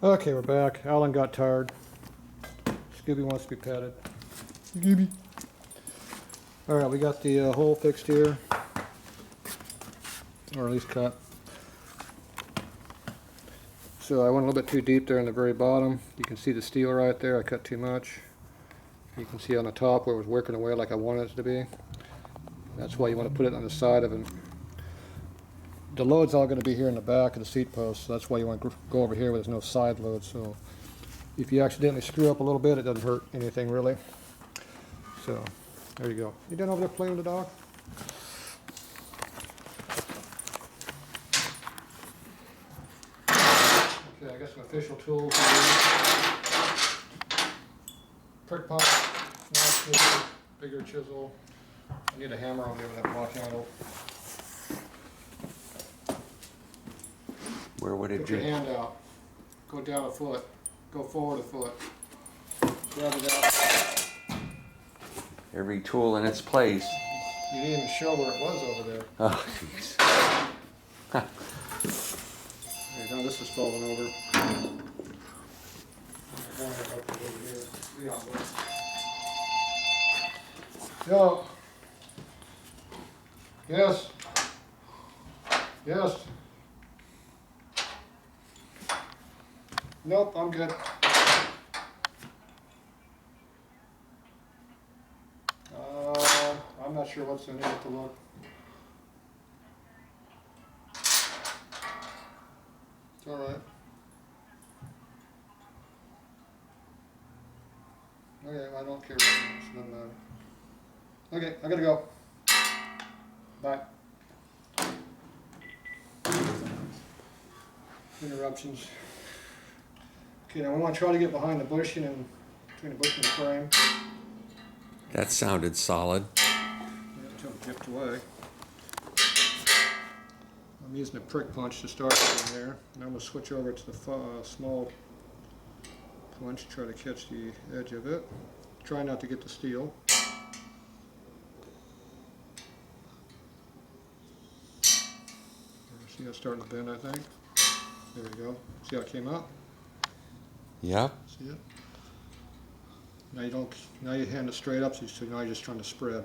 Okay, we're back. Alan got tired. Scooby wants to be petted. Scooby. Alright, we got the hole fixed here. Or at least cut. So I went a little bit too deep there in the very bottom. You can see the steel right there. I cut too much. You can see on the top where it was working away like I wanted it to be. That's why you want to put it on the side of it. The load's all going to be here in the back of the seat post, so that's why you want to go over here where there's no side load. So if you accidentally screw up a little bit, it doesn't hurt anything really. So there you go. You done over there playing with the dog? Okay, I got some official tools here. Prick punch, small chisel, bigger chisel. I need a hammer on there with that block handle. Where would it Put be? your hand out. Go down a foot. Go forward a foot. Grab it out. Every tool in its place. You didn't even show where it was over there. Oh, jeez. There, now this is falling over. Yo. Yes. Yes. Nope, I'm good. I'm not sure what's in it to look. It's all right. Okay, I don't care. It doesn't matter. Okay, I gotta go. Bye. Interruptions. Okay, now we want to try to get behind the bushing and between the bush and the frame. That sounded solid. Yeah, until it dripped away. I'm using a prick punch to start in there. And I'm going to switch over to the small punch, try to catch the edge of it. Try not to get the steel. See how it's starting to bend, I think. There we go. See how it came out? Yep. See it? Now you don't. Now you hand it straight up, so now you're just trying to spread.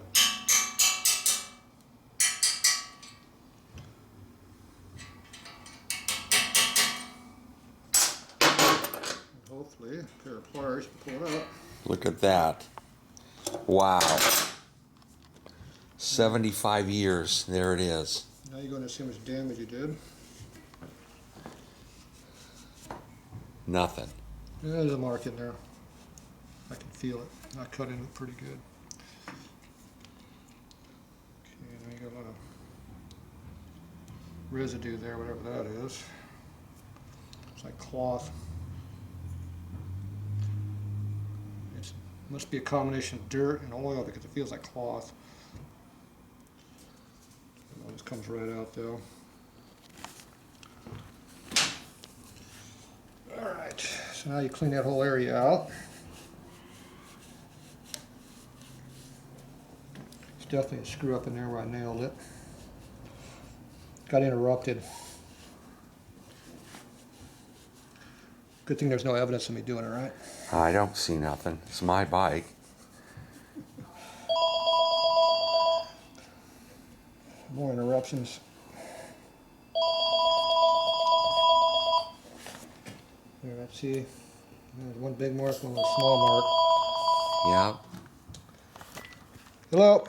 And hopefully, a pair of pliers can pull it up. Look at that. Wow. 75 years. There it is. Now you're going to see how much damage you did. Nothing. Yeah, there's a mark in there. I can feel it. I cut in it pretty good. Okay, now you got a lot of residue there, whatever that is. It's like cloth. It must be a combination of dirt and oil because it feels like cloth. Well, this comes right out though. Alright, so now you clean that whole area out. There's definitely a screw up in there where I nailed it. Got interrupted. Good thing there's no evidence of me doing it, right? I don't see nothing. It's my bike. More interruptions. Here, let's see. There's one big mark, one little small mark. Yep. Hello?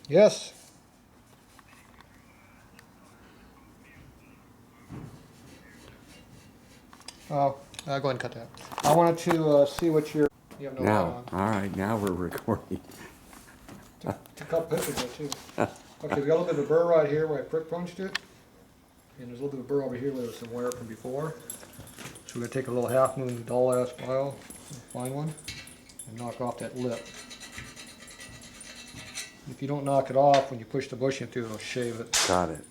Yes? Oh, go ahead and cut that. I wanted to see what your... You have no light Now, on. all right, now we're recording. Took a couple pictures of it too. Okay, we got a little bit of a burr right here where I prick punched it. And there's a little bit of burr over here where there was some wear from before. So we're going to take a little half moon dull ass file, fine one, and knock off that lip. If you don't knock it off, when you push the bushing through, it'll shave it. Got it.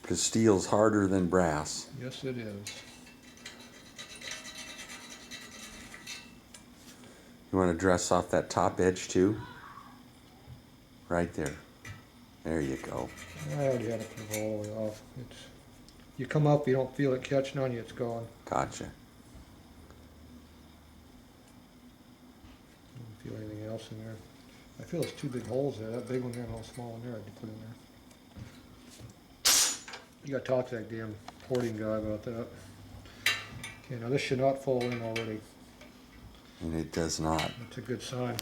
Because steel's harder than brass. Yes, it is. You want to dress off that top edge too? Right there. There you go. I already had it come all the way off. You come up, you don't feel it catching on you, it's gone. Gotcha. I don't feel anything else in there. I feel there's two big holes there. That big one there and a small one there I can put in there. You gotta talk to that damn porting guy about that. Okay, now this should not fall in already. And it does not. That's a good sign.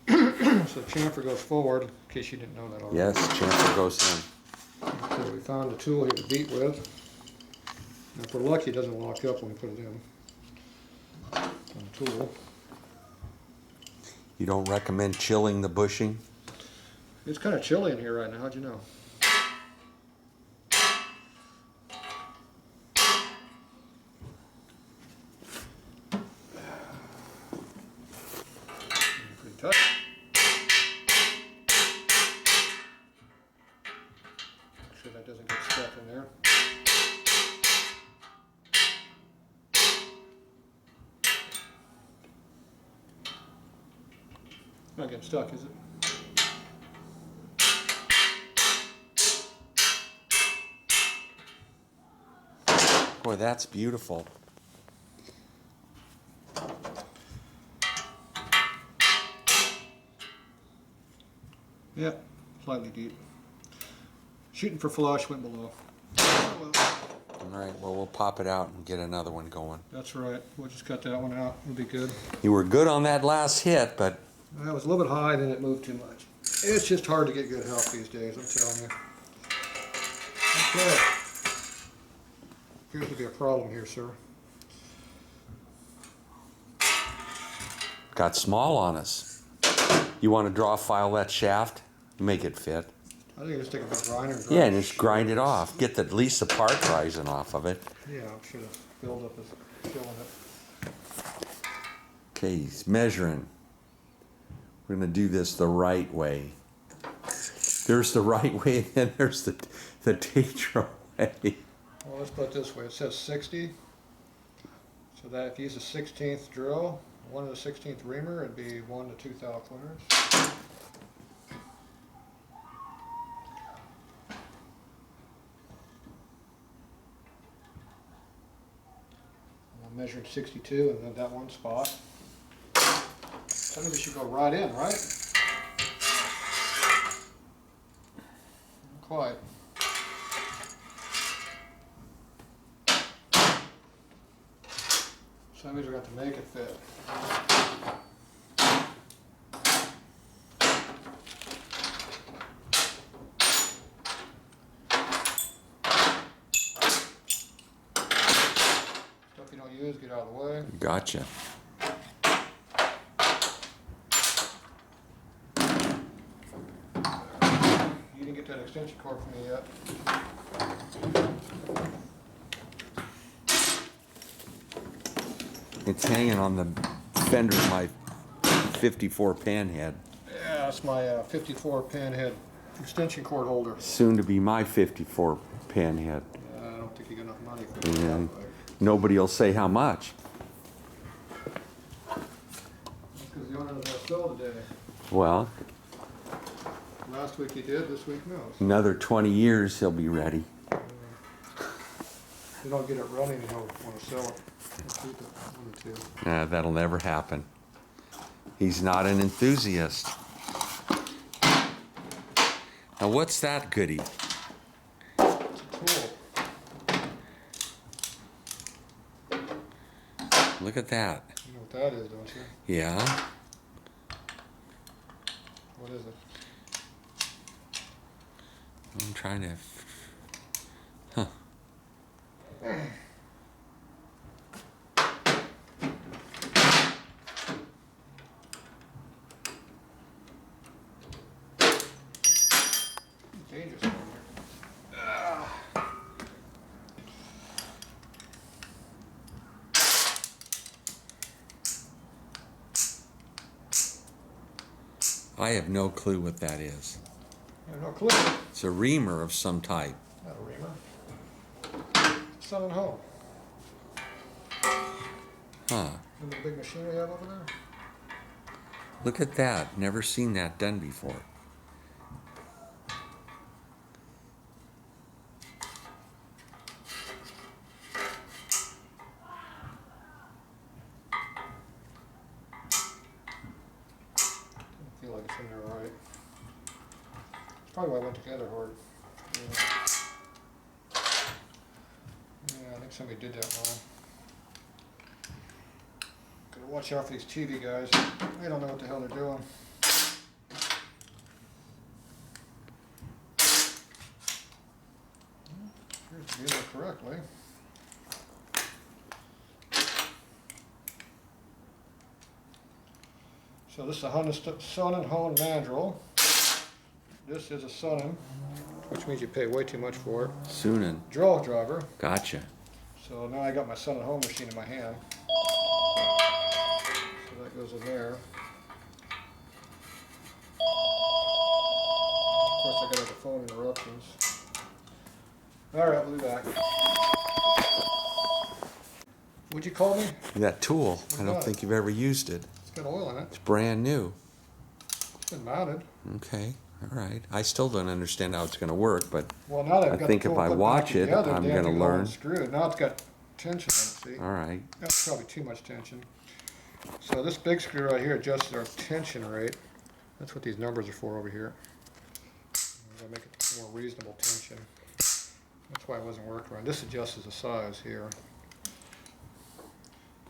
So the chamfer goes forward, in case you didn't know that already. Yes, chamfer goes in. So we found the tool here to beat with. Now if we're lucky, it doesn't lock up when we put it in. On the tool. You don't recommend chilling the bushing? It's kind of chilly in here right now, how'd you know? Pretty tight. Make sure that doesn't get stuck in there. Not getting stuck, is it? Boy, that's beautiful. Yep, slightly deep. Shooting for flush, went below. Oh, well. All right, well, we'll pop it out and get another one going. That's right. We'll just cut that one out. It'll be good. You were good on that last hit, but That was a little bit high, then it moved too much. It's just hard to get good help these days, I'm telling you. Okay. Appears to be a problem here, sir. got small on us. You want to draw file that shaft? Make it fit. I think I just take a big grinder and Yeah, and just grind it off. Get at least the part rising off of it. Yeah, I should have filled up as filling it. Okay, he's measuring. We're going to do this the right way. There's the right way, and then there's the Tatro way. Well, let's put it this way. It says 60. So that if you use a 16th drill, 1 to the 16th reamer, it'd be 1 to 2 thou cleaners. I'm measuring 62 and then that one spot. Some of it should go right in, right? Not quite. Some of these are going to make it fit. Stuff you don't use, get out of the way. Gotcha. You didn't get that extension cord from me yet. It's hanging on the fender of my 54 panhead. Yeah, that's my 54 panhead extension cord holder. Soon to be my 54 panhead. I don't think you got enough money for it. And nobody will say how much. That's because the owner doesn't sell today. Well, Last week he did, this week no. another 20 years he'll be ready. You don't get it running, you don't want to sell it. Keep it, one or two. Nah, that'll never happen. He's not an enthusiast. Now what's that goodie? It's a tool. Look at that. You know what that is, don't you? Yeah. What is it? I'm trying to... Huh. Dangerous down here. I have no clue what that is. I have no clue. It's a reamer of some type. Not a reamer. Sun and home. Huh. Remember the big machine we have over there? Look at that. Never seen that done before. Probably why I went together hard. Yeah, I think somebody did that wrong. Gotta watch out for these TV guys. They don't know what the hell they're doing. Appears to be there correctly. So this is a sunnen hone mandrel. This is a sunnen, which means you pay way too much for it. Sunnen. Draw driver. Gotcha. So now I got my sunnen hone machine in my hand. So that goes in there. Of course I gotta have the phone interruptions. Alright, we'll be back. Would you call me? That tool, I don't about think you've ever used it. It's got oil in it. It's brand new. It's been mounted. Okay, all right. I still don't understand how it's going to work, but Well, now that I've I got think the if tool I put watch back it, together, I'm damn, gonna you learn. unscrew it. Now it's got tension in it, see? all right. That's probably too much tension. So this big screw right here adjusts our tension rate. That's what these numbers are for over here. I'm gonna make it more reasonable tension. That's why it wasn't working right. This adjusts the size here.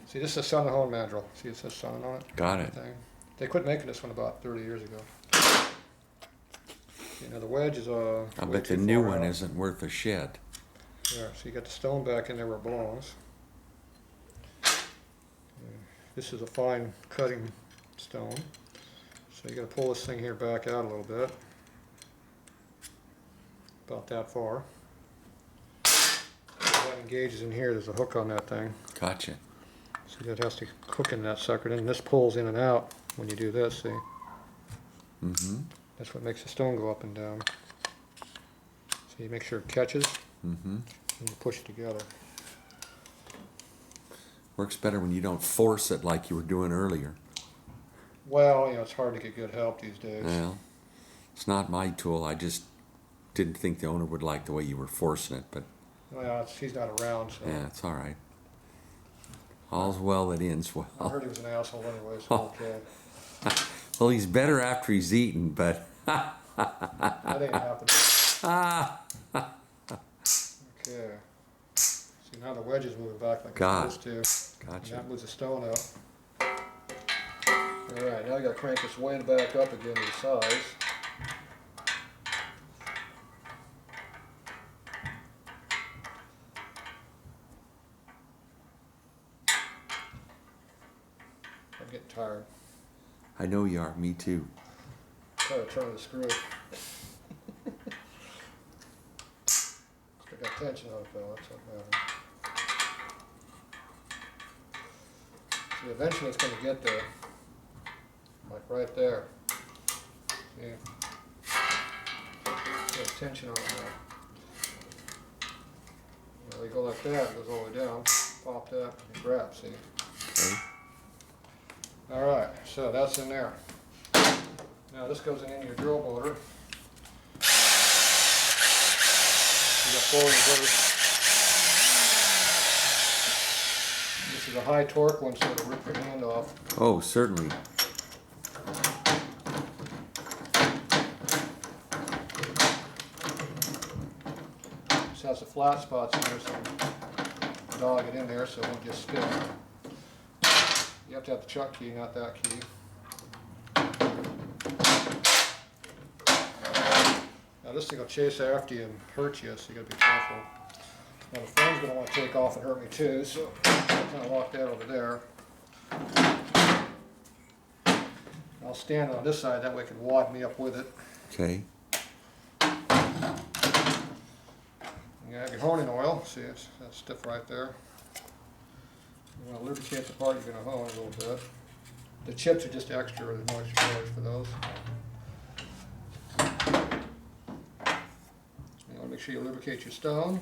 See, this is a sunnen hone mandrel. See, it says sunnen on it. Got it. Thing. They quit making this one about 30 years ago. You know, the wedge is I way bet the too new far one out. isn't worth a shit. Yeah, so you got the stone back in there where it belongs. This is a fine cutting stone. So you got to pull this thing here back out a little bit. About that far. That engages in here, there's a hook on that thing. Gotcha. So that has to hook in that sucker. And this pulls in and out when you do this, see? Mm-hmm. That's what makes the stone go up and down. So you make sure it catches, Mm-hmm. and you push it together. Works better when you don't force it like you were doing earlier. Well, you know, it's hard to get good help these days. Well, it's not my tool. I just didn't think the owner would like the way you were forcing it, but Well, he's not around, so yeah, it's all right. All's well that ends I well. heard he was an asshole anyway, so okay. Well, he's better after he's eaten, but That ain't happening. Okay. See, now the wedge is moving back like God. it's supposed to. And gotcha. that moves the stone up. Alright, now I gotta crank this way back up again to the size. I'm getting tired. I know you are. Me too. Try to turn the screw. I got tension on it though, that's what matters. See, eventually it's going to get there. Like right there. See? There's tension on it now. Well, you go like that, it goes all the way down. Pop that, and grab, see? Okay. Alright, so that's in there. Now this goes in your drill motor. You got forward and reverse. This is a high torque one, so it'll rip your hand off. Oh, certainly. This has the flat spots in there, so dog it in there so it won't just spin. You have to have the chuck key, not that key. Now this thing will chase after you and hurt you, so you gotta be careful. Now the phone's gonna want to take off and hurt me too, so I'm gonna lock that over there. I'll stand on this side, that way it can wad me up with it. Okay. You have your honing oil, see it's that's stiff right there. You want to lubricate the part you're going to hone a little bit. The chips are just extra, there's no extra charge for those. You want to make sure you lubricate your stone.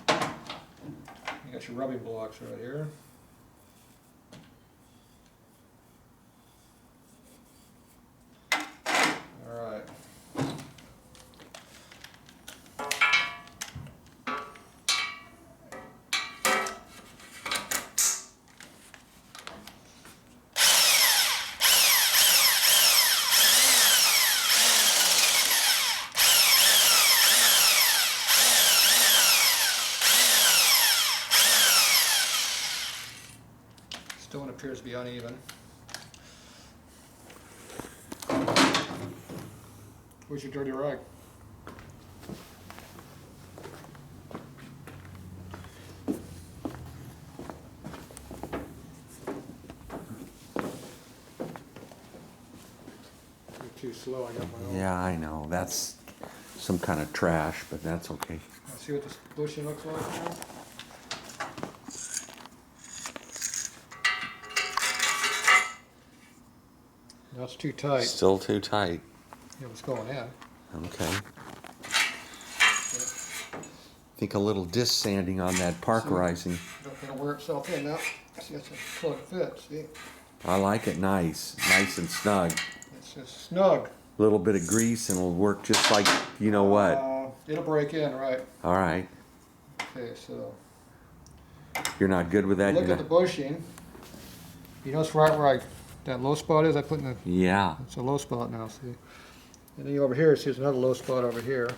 You got your rubbing blocks right here. Alright. appears to be uneven. Where's your dirty rag? You're too slow, I got my own. Yeah, I know. That's some kind of trash, but that's okay. See what this bushing looks like now? That's too tight. Still too tight. It was going in. Okay. I think a little disc sanding on that parkerizing. It'll wear itself in now. See, that's a plug fit, see? I like it nice. Nice and snug. It's just snug. A little bit of grease and it'll work just like you know what. It'll break in, right. All right. Okay, so You're not good with that? look at the bushing. You notice right where that low spot is? I put in the, Yeah. it's a low spot now, see? And then you over here, see there's another low spot over here.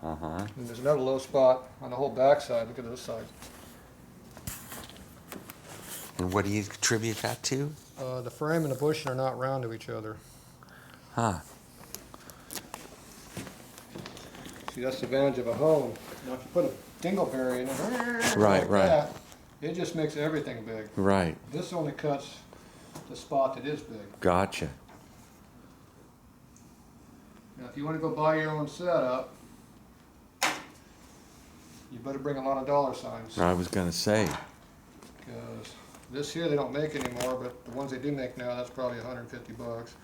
Uh-huh. And there's another low spot on the whole back side. Look at this side. And what do you attribute that to? The frame and the bushing are not round to each other. Huh. See, that's the advantage of a hone. Now, if you put a dingleberry in it, Right, like right. that, it just makes everything big. Right. This only cuts the spot that is big. Gotcha. Now, if you want to go buy your own setup, you better bring a lot of dollar signs. I was gonna say. Because this here they don't make anymore, but the ones they do make now, that's probably 150 bucks.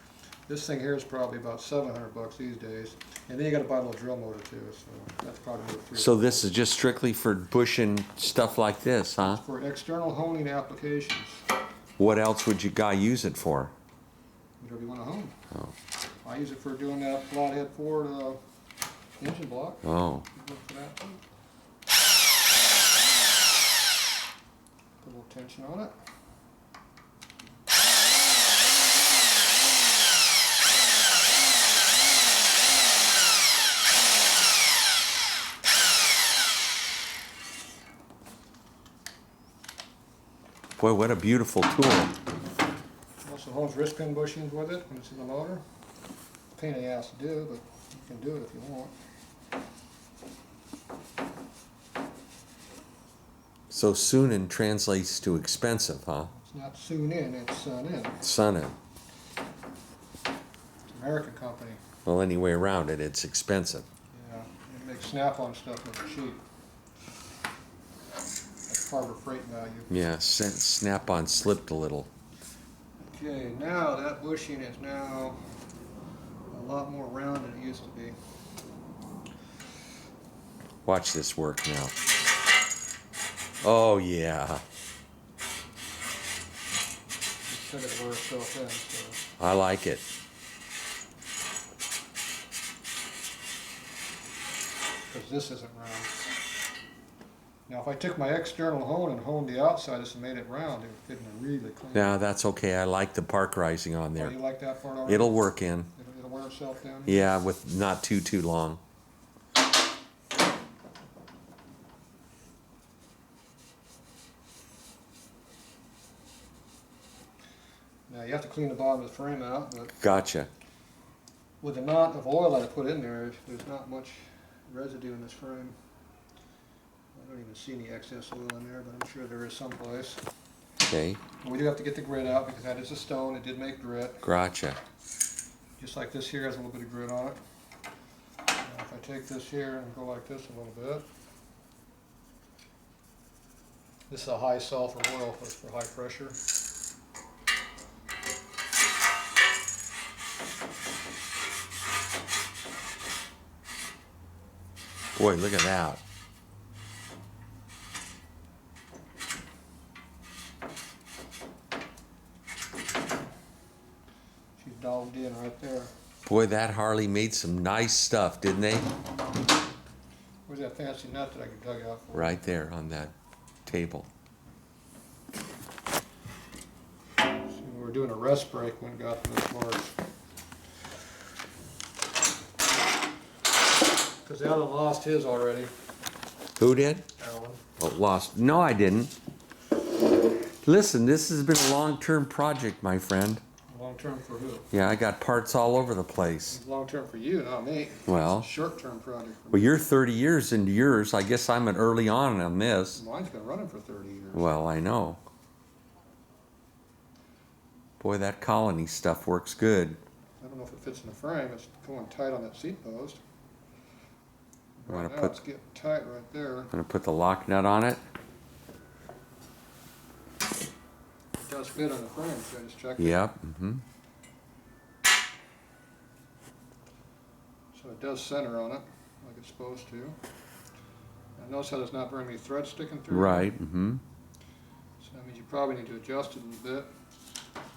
This thing here is probably about 700 bucks these days. And then you gotta buy a little drill motor too, so that's probably another $3. So this is just strictly for bushing stuff like this, huh? For external honing applications, What else would you guy use it for? whatever you wanna hone. Oh. I use it for doing that flathead Ford engine block. Oh. Look for that too. Put a little tension on it. Boy, what a beautiful tool. Also holds wrist pin bushings with it when it's in the motor. Pain in the ass to do, but you can do it if you want. So sunnen translates to expensive, huh? It's not sunnen, it's sunnen. Sunnen. It's an American company. Well, any way around it, it's expensive. Yeah, it makes snap-on stuff look cheap. That's Harbor Freight value. Yeah, snap-on slipped a little. Okay, now that bushing is now a lot more round than it used to be. Watch this work now. Oh, yeah. Just let it wear itself in, so. I like it. Because this isn't round. Now if I took my external hone and honed the outside, this and made it round, it would fit in really clean. Yeah, that's okay. I like the parkerizing on Oh, there. you like that part already? It'll work in. It'll wear itself down? Yeah, with not too long. Now you have to clean the bottom of the frame out, but Gotcha. with the amount of oil that I put in there, there's not much residue in this frame. I don't even see any excess oil in there, but I'm sure there is someplace. Okay. We do have to get the grit out because that is a stone. It did make grit. Gotcha. Just like this here has a little bit of grit on it. Now if I take this here and go like this a little bit. This is a high sulfur oil, but it's for high pressure. Boy, look at that. She's dogged in right there. Boy, that Harley made some nice stuff, didn't they? Where's that fancy nut that I could dug out for? Right there on that table. See, we were doing a rest break when it got to this mark. Because Alan lost his already. Who did? Alan. Oh, lost. No, I didn't. Listen, this has been a long-term project, my friend. Long term for who? Yeah, I got parts all over the place. Long term for you, not me. Well, It's a short term project for well, me. you're 30 years into yours. I guess I'm an early on this. Mine's been running for 30 years. Well, I know. Boy, that colony stuff works good. I don't know if it fits in the frame. It's going tight on that seat post. I'm gonna Right now put- it's getting tight right there. I'm gonna put the lock nut on it. It does fit on the frame, so I just checked it. Yep. Mm-hmm. So it does center on it, like it's supposed to. And notice how there's not very many threads sticking through. Right. Mm-hmm. So that means you probably need to adjust it a little bit.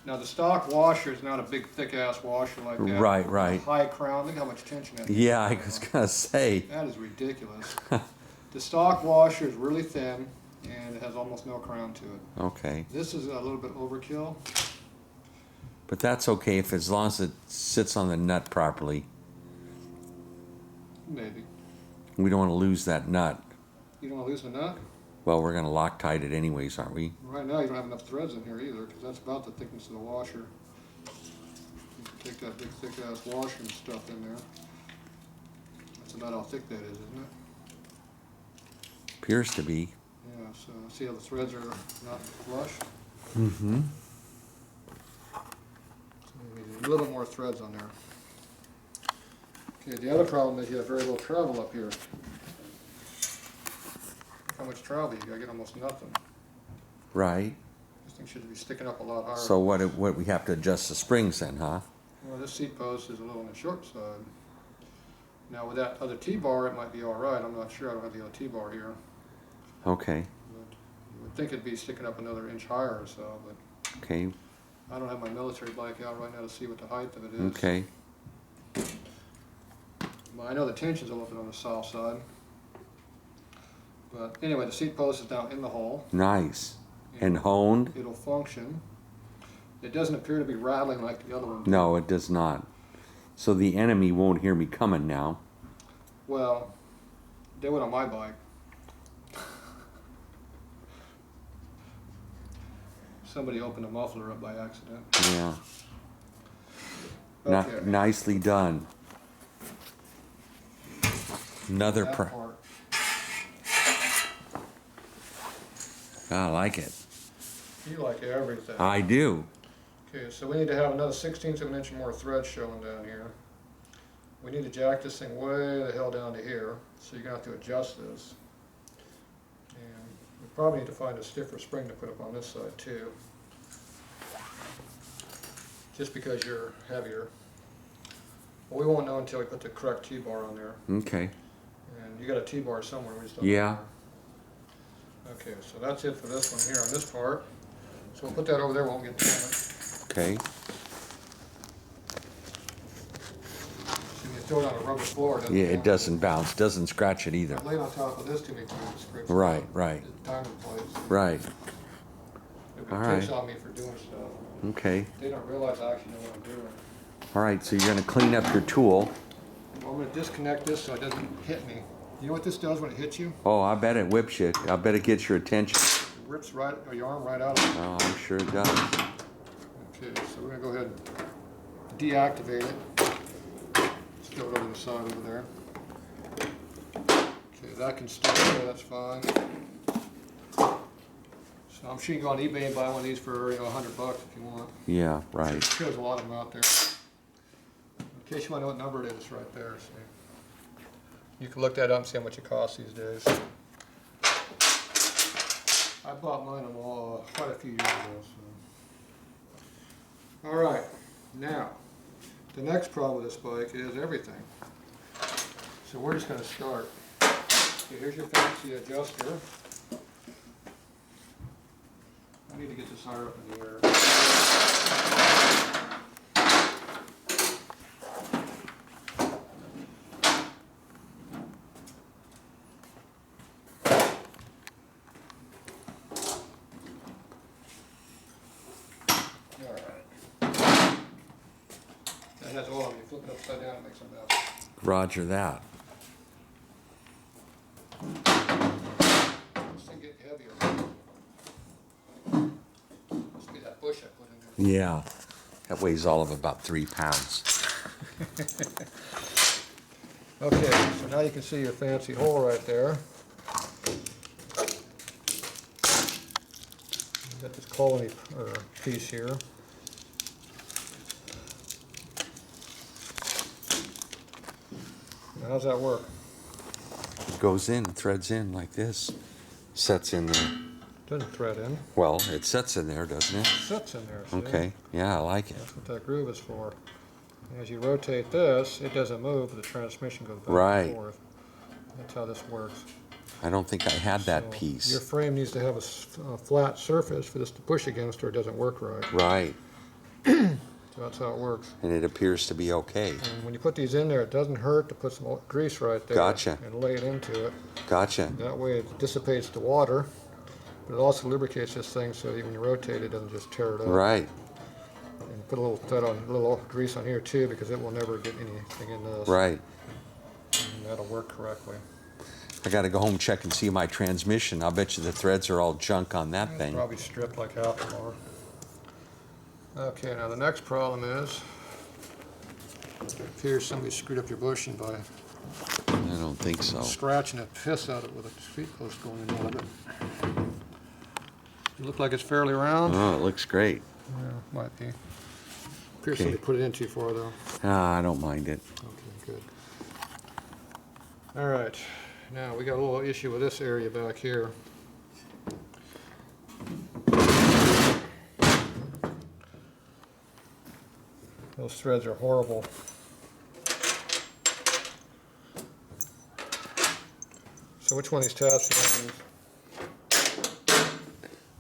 Now the stock washer is not a big thick ass washer like that. Right, right. High crown, look how much tension that Yeah, I was gonna say. That is ridiculous. The stock washer is really thin and it has almost no crown to it. Okay, This is a little bit overkill. but that's okay if as long as it sits on the nut properly. Maybe. We don't want to lose that nut. You don't want to lose the nut? Well, we're gonna Loctite it anyways, aren't we? Right now you don't have enough threads in here either, because that's about the thickness of the washer. You can take that big thick ass washer and stuff in there. That's about how thick that is, isn't it? Appears to be. Yeah, so see how the threads are not flush? Mm-hmm. So we need a little more threads on there. Okay, the other problem is you have very little travel up here. How much travel you got? You get almost nothing. Right. This thing should be sticking up a lot higher. So what we have to adjust the springs then, huh? Well, this seat post is a little on the short side. Now with that other T-bar, it might be all right. I'm not sure. I don't have the other T-bar here. Okay. But you would think it'd be sticking up another inch higher or so, but Okay. I don't have my military bike out right now to see what the height of it is. Okay. Well, I know the tension's a little bit on the south side. But anyway, the seat post is down in the hole. Nice. And honed? It'll function. It doesn't appear to be rattling like the other one did. No, it does not. So the enemy won't hear me coming now. Well, they went on my bike. Somebody opened the muffler up by accident. Yeah. Okay. Nicely done. Another That pro. part. I like it. You like everything. I do. Okay, so we need to have another 1/16 of an inch more thread showing down here. We need to jack this thing way the hell down to here, so you're gonna have to adjust this. And we probably need to find a stiffer spring to put up on this side too. Just because you're heavier. But we won't know until we put the correct T-bar on there. Okay. And you got a T-bar somewhere, we just don't Yeah. know. Okay, so that's it for this one here on this part. So we'll put that over there, won't get damaged. Okay. So you throw it on a rubber floor. Yeah, it doesn't bounce, doesn't scratch it either. I've laid on top of this too many times. Scrapes it Right, up. right. It's time and place. Right. Everybody All takes right. on me for doing stuff. Okay. They don't realize I actually know what I'm doing. All right, so you're going to clean up your tool. Well, I'm going to disconnect this so it doesn't hit me. You know what this does when it hits you? Oh, I bet it whips you. I bet it gets your attention. It rips right, or your arm right out of it. Oh, I'm sure it does. Okay, so we're going to go ahead and deactivate it. Let's throw it over the side over there. Okay, that can stay there, that's fine. So I'm sure you can go on eBay and buy one of these for $100 if you want. Yeah, right. It shows a lot of them out there. In case you want to know what number it is, right there. See. You can look that up and see how much it costs these days. I bought mine quite a few years ago. So. All right, now the next problem with this bike is everything. So we're just going to start. Okay, here's your fancy adjuster. I need to get this higher up in the air. It has oil. You flip it upside down, it makes a mess. Roger that. This thing get heavier. bush I put in there. Yeah. That weighs all of about 3 pounds. Okay, so now you can see your fancy hole right there. Got this colony piece here. Now, how's that work? Goes in, threads in like this. Sets in there. Doesn't thread in. Well, it sets in there, doesn't it? It sits in there, see? Okay. Yeah, I like it. That's what that groove is for. And as you rotate this, it doesn't move, but the transmission goes back Right. and forth. That's how this works. I don't think I had that So piece. Your frame needs to have a flat surface for this to push against or it doesn't work right. Right. So that's how it works. And it appears to be okay. And when you put these in there, it doesn't hurt to put some grease right there. Gotcha. And lay it into it. Gotcha. That way it dissipates the water, but it also lubricates this thing so that when you rotate it, it doesn't just tear it up. Right. And put a little grease on here too, because it will never get anything in this. Right. And that'll work correctly. I got to go home and check and see my transmission. I'll bet you the threads are all junk on that It's thing. probably stripped like half of them are. Okay, now the next problem is, it appears somebody screwed up your bushing by I don't think so. scratching the piss out of it with a speed post going in out of it. It look like it's fairly round? Oh, it looks great. Yeah, might be. Appears Okay. somebody put it in too far though. Ah, I don't mind it. Okay, good. All right, now we got a little issue with this area back here. Those threads are horrible. So which one of these tabs do you use?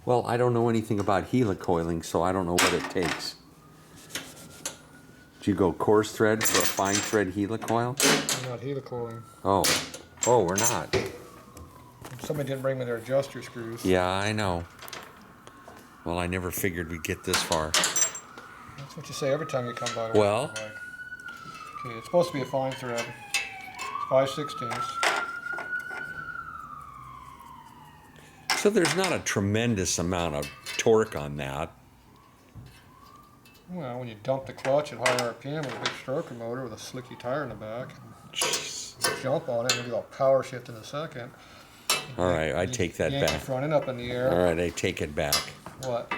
Well, I don't know anything about helicoiling, so I don't know what it takes. Do you go coarse thread for a fine thread helicoil? I'm not helicoiling. Oh. Oh, we're not. Somebody didn't bring me their adjuster screws. Yeah, I know. Well, I never figured we'd get this far. That's what you say every time you come by. Well. Okay, it's supposed to be a fine thread. 5/16. So there's not a tremendous amount of torque on that. Well, when you dump the clutch at higher RPM with a big stroker motor with a slicky tire in the back, jump on it and do a power shift in a second. All right, I take that yank the back. front end up in the air. All right, I take it back. What?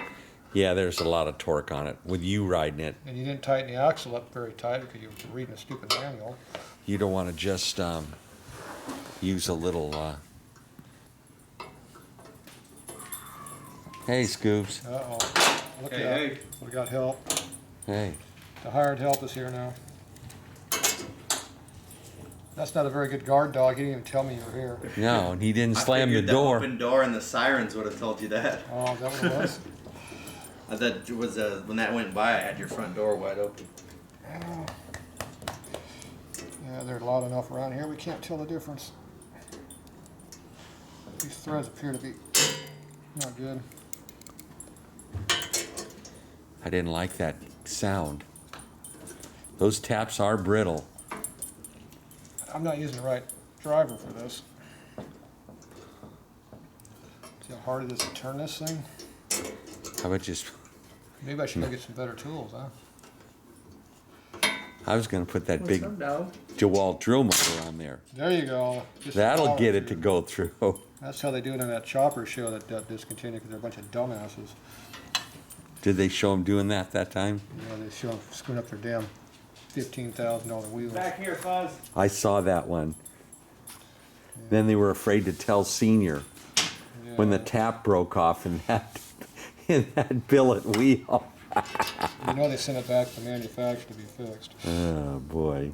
Yeah, there's a lot of torque on it. With you riding it, And you didn't tighten the axle up very tight because you were reading a stupid manual. you don't want to just use a little. Hey, Scoobs. Uh-oh. Look Hey, out. hey. We got help. Hey. The hired help is here now. That's not a very good guard dog. He didn't even tell me you were here. No, and he didn't I slam the figured door. The open door and the sirens would have told you that. Oh, is that what it was? I thought it was when that went by, I had your front door wide open. Yeah, they're loud enough around here. We can't tell the difference. These threads appear to be not good. I didn't like that sound. Those taps are brittle. I'm not using the right driver for this. See how hard it is to turn this thing? How about just? Maybe I should go get some better tools, huh? I was going to put that big DeWalt drill motor on there. There you go. Just That'll power get it to through. go through. That's how they do it on that chopper show that got discontinued because they're a bunch of dumbasses. Did they show him doing that time? You know, they show them screwing up their damn $15,000 wheels. Back here, Fuzz. I saw that one. Then they were afraid to tell Senior when the tap broke off in that billet wheel. You know they sent it back to the manufacturer to be fixed. Oh boy.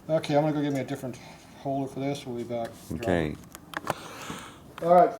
Okay, I'm gonna go get me a different holder for this. We'll be back. Okay. All right.